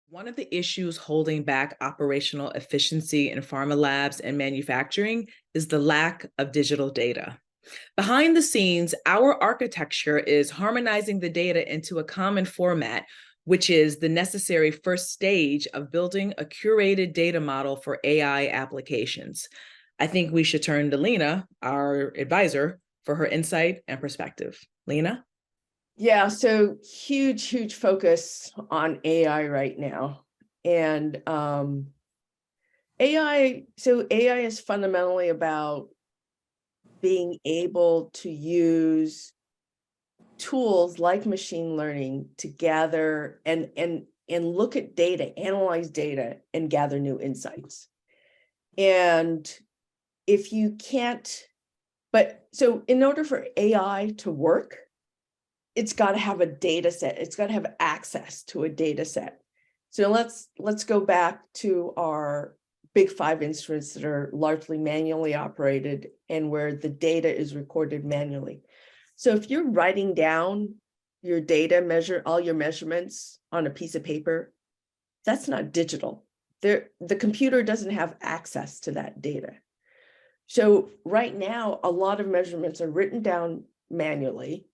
One of the issues holding back operational efficiency in pharma labs and manufacturing is the lack of digital data. Behind the scenes, our architecture is harmonizing the data into a common format, which is the necessary first stage of building a curated data model for AI applications. I think we should turn to Lena, our advisor, for her insight and perspective. Lena? Yeah, so huge focus on AI right now. And AI is fundamentally about being able to use tools like machine learning to gather and look at data, analyze data, and gather new insights. And if you can't, so in order for AI to work, it's got to have a data set. It's got to have access to a data set. So let's go back to our big five instruments that are largely manually operated and where the data is recorded manually. So if you're writing down your data, all your measurements on a piece of paper, that's not digital. The computer doesn't have access to that data. So right now, a lot of measurements are written down manually,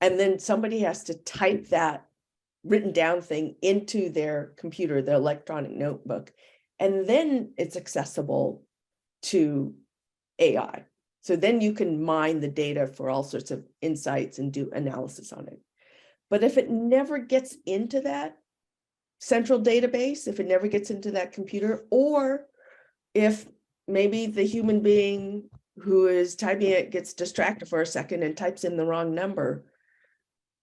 and then somebody has to type that written down thing into their computer, their electronic notebook, and then it's accessible to AI. So then you can mine the data for all sorts of insights and do analysis on it. But if it never gets into that central database, if it never gets into that computer, or if maybe the human being who is typing it gets distracted for a second and types in the wrong number,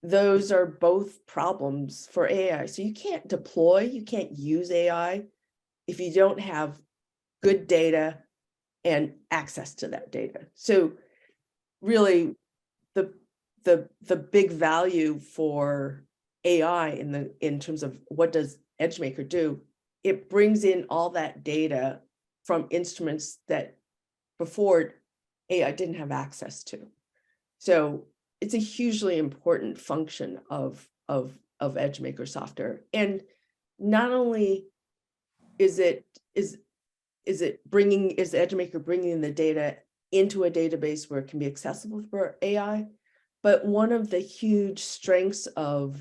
those are both problems for AI. So you can't use AI if you don't have good data and access to that data. So really the big value for AI in terms of what does EdgeMaker do, it brings in all that data from instruments that before AI didn't have access to. So it's a hugely important function of EdgeMaker software. And not only is EdgeMaker bringing the data into a database where it can be accessible for AI, but one of the huge strengths or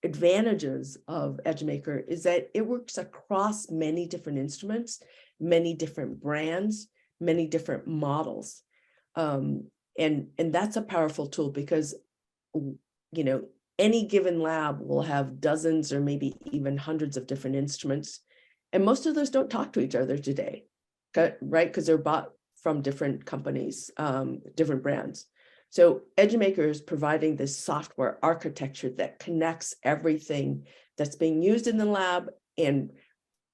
advantages of EdgeMaker is that it works across many different instruments, many different brands, many different models. And that's a powerful tool because, any given lab will have dozens or maybe even hundreds of different instruments. And most of those don't talk to each other today, right? Because they're bought from different companies, different brands. So EdgeMaker is providing this software architecture that connects everything that's being used in the lab and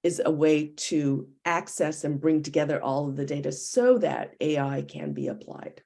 is a way to access and bring together all of the data so that AI can be applied.